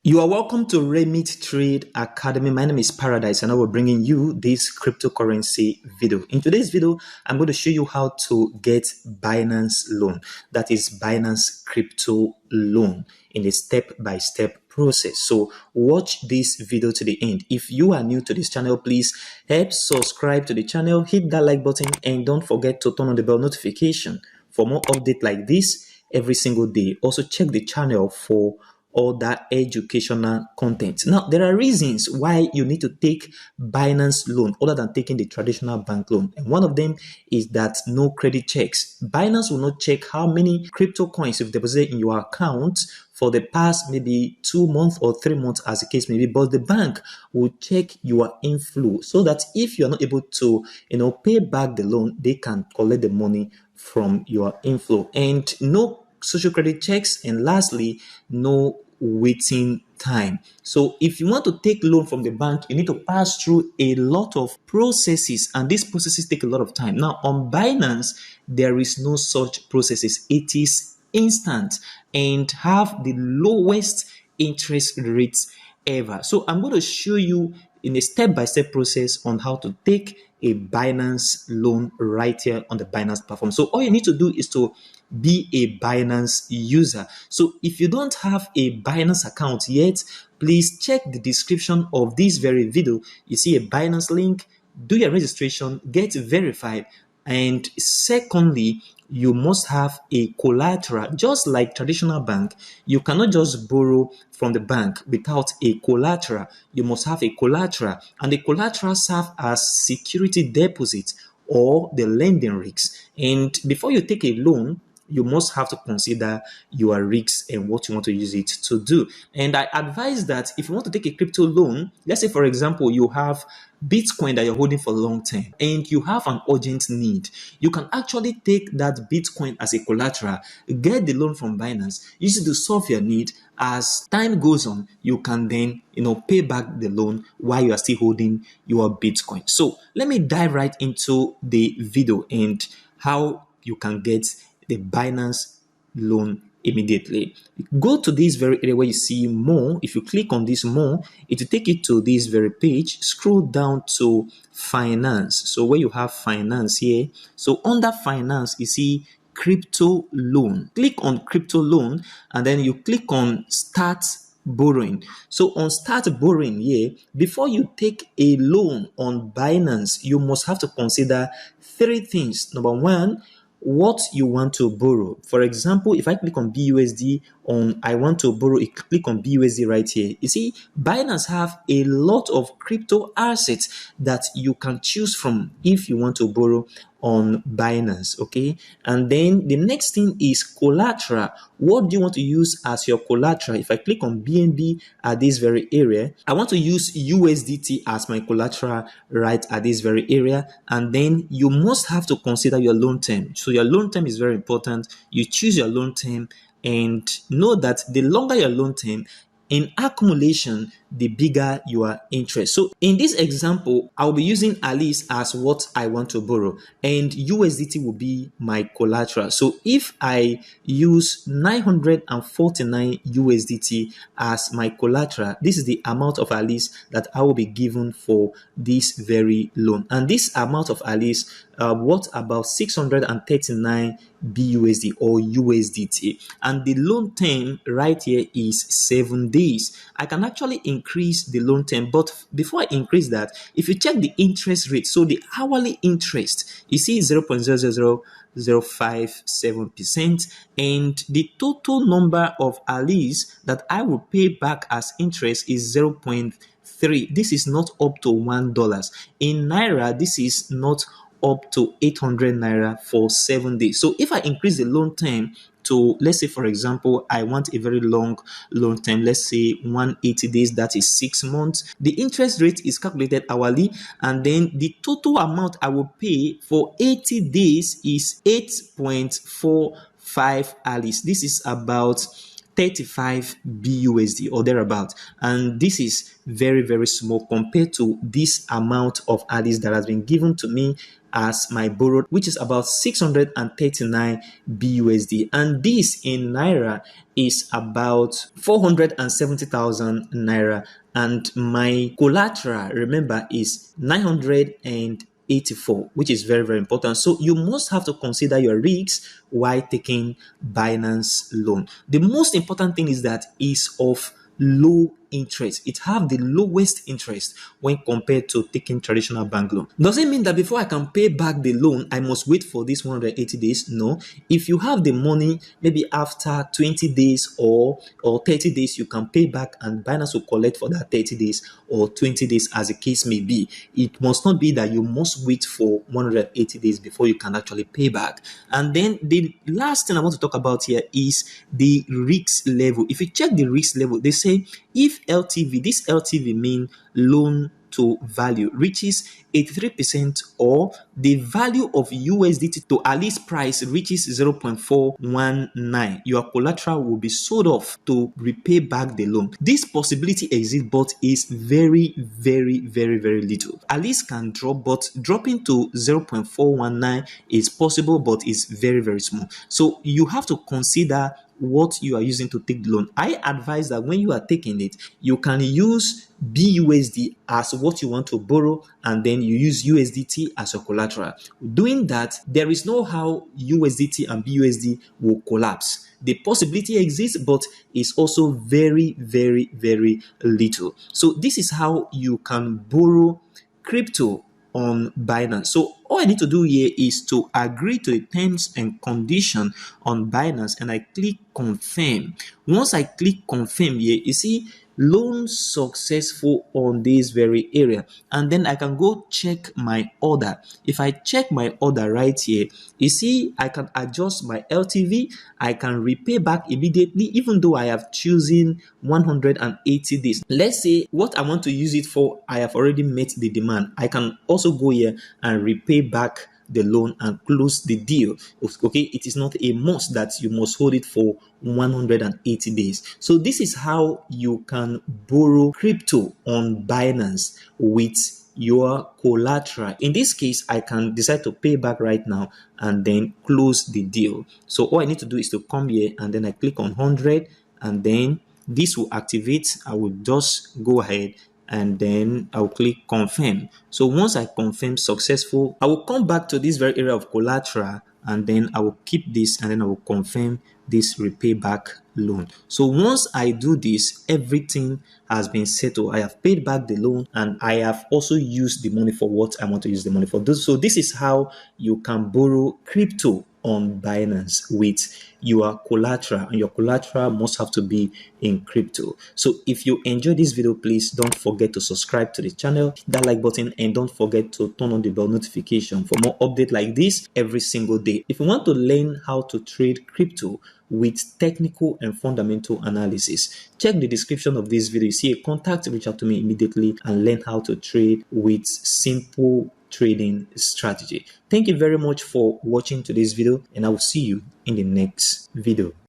You are welcome to Remit Trade Academy. My name is Paradise and I will be bringing you this cryptocurrency video. In today's video, I'm going to show you how to get Binance loan. That is Binance crypto loan in a step-by-step process. So watch this video to the end. If you are new to this channel, please help subscribe to the channel, hit that like button, and don't forget to turn on the bell notification for more updates like this every single day. Also check the channel for all that educational content. Now, there are reasons why you need to take Binance loan other than taking the traditional bank loan. And one of them is that no credit checks. Binance will not check how many crypto coins you've deposited in your account for the past maybe 2 months or 3 months as the case may be, but the bank will check your inflow so that if you're not able to, pay back the loan, they can collect the money from your inflow. And no social credit checks, and lastly, no waiting time. So if you want to take loan from the bank, you need to pass through a lot of processes, and these processes take a lot of time. Now on Binance, there is no such processes. It is instant and have the lowest interest rates ever. So I'm going to show you in a step-by-step process on how to take a Binance loan right here on the Binance platform. So all you need to do is to be a Binance user. So if you don't have a Binance account yet, please check the description of this very video. You see a Binance link, do your registration, get verified, and secondly, you must have a collateral. Just like traditional bank, you cannot just borrow from the bank without a collateral. You must have a collateral, and the collateral serve as security deposit or the lending risks. And before you take a loan, you must have to consider your risks and what you want to use it to do. And I advise that if you want to take a crypto loan, let's say, for example, you have Bitcoin that you're holding for long term and you have an urgent need, you can actually take that Bitcoin as a collateral, get the loan from Binance, use it to solve your need. As time goes on, you can then, pay back the loan while you are still holding your Bitcoin. So let me dive right into the video and how you can get the Binance loan immediately. Go to this very area where you see more. If you click on this more, it will take you to this very page. Scroll down to finance. So where you have finance here, so under finance you see crypto loan. Click on crypto loan and then you click on start borrowing. So on start borrowing here, before you take a loan on Binance, you must have to consider 3 things. Number 1, what you want to borrow. For example, if I click on BUSD on I want to borrow, click on BUSD right here. You see, Binance have a lot of crypto assets that you can choose from if you want to borrow on Binance, okay? And then the next thing is collateral. What do you want to use as your collateral? If I click on BNB at this very area, I want to use USDT as my collateral right at this very area. And then you must have to consider your loan term. So your loan term is very important. You choose your loan term and know that the longer your loan term, in accumulation, the bigger your interest. So in this example, I'll be using Alice as what I want to borrow, and USDT will be my collateral. So if I use 949 USDT as my collateral, this is the amount of Alice that I will be given for this very loan. And this amount of Alice, what about 639 BUSD or USDT, and the loan term right here is 7 days. I can actually increase the loan term, but before I increase that, if you check the interest rate, so the hourly interest, you see 0.00057%, and the total number of Alice that I will pay back as interest is 0.3. This is not up to $1. In Naira, this is not up to 800 Naira for 7 days. So if I increase the loan term to, let's say, for example, I want a very long loan term, let's say 180 days, that is 6 months. The interest rate is calculated hourly, and then the total amount I will pay for 80 days is 8.45 Alice. This is about 35 BUSD or thereabout, and this is very, very small compared to this amount of Alice that has been given to me as my borrowed, which is about 639 BUSD, and this in naira is about 470,000 naira, and my collateral, remember, is 984, which is very, very important. So you must have to consider your risks while taking Binance loan. The most important thing is that is of low interest. It have the lowest interest when compared to taking traditional bank loan. Does it mean that before I can pay back the loan, I must wait for this 180 days? No. If you have the money, maybe after 20 days or 30 days, you can pay back, and Binance will collect for that 30 days or 20 days, as the case may be. It must not be that you must wait for 180 days before you can actually pay back. And then the last thing I want to talk about here is the risk level. If you check the risk level, they say if LTV, this LTV mean loan to value, reaches 83%, or the value of USDT to at least price reaches 0.419, your collateral will be sold off to repay back the loan. This possibility exists, but is very, very, very, very little. At least can drop, but dropping to 0.419 is possible, but is very, very small. So you have to consider what you are using to take the loan. I advise that when you are taking it, you can use BUSD as what you want to borrow, and then you use USDT as a collateral. Doing that, there is no how USDT and BUSD will collapse. The possibility exists, but it's also very, very, very little. So this is how you can borrow crypto on Binance. So all I need to do here is to agree to the terms and condition on Binance, and I click confirm. Once I click confirm here, you see loan successful on this very area, and then I can go check my order. If I check my order right here, you see I can adjust my LTV. I can repay back immediately, even though I have chosen 180 days. Let's say what I want to use it for, I have already met the demand. I can also go here and repay back the loan and close the deal. Okay, it is not a must that you must hold it for 180 days. So this is how you can borrow crypto on Binance with your collateral. In this case, I can decide to pay back right now and then close the deal. So all I need to do is to come here, and then I click on 100, and then this will activate. I will just go ahead and then I'll click confirm. So once I confirm successful, I will come back to this very area of collateral, and then I will keep this, and then I will confirm this repay back loan. So once I do this, everything has been settled. I have paid back the loan, and I have also used the money for what I want to use the money for. So this is how you can borrow crypto on Binance with your collateral, and your collateral must have to be in crypto. So if you enjoyed this video, please don't forget to subscribe to the channel, hit that like button, and don't forget to turn on the bell notification for more updates like this every single day. If you want to learn how to trade crypto with technical and fundamental analysis, check the description of this video. You see a contact, reach out to me immediately and learn how to trade with simple trading strategy. Thank you very much for watching today's video, and I will see you in the next video.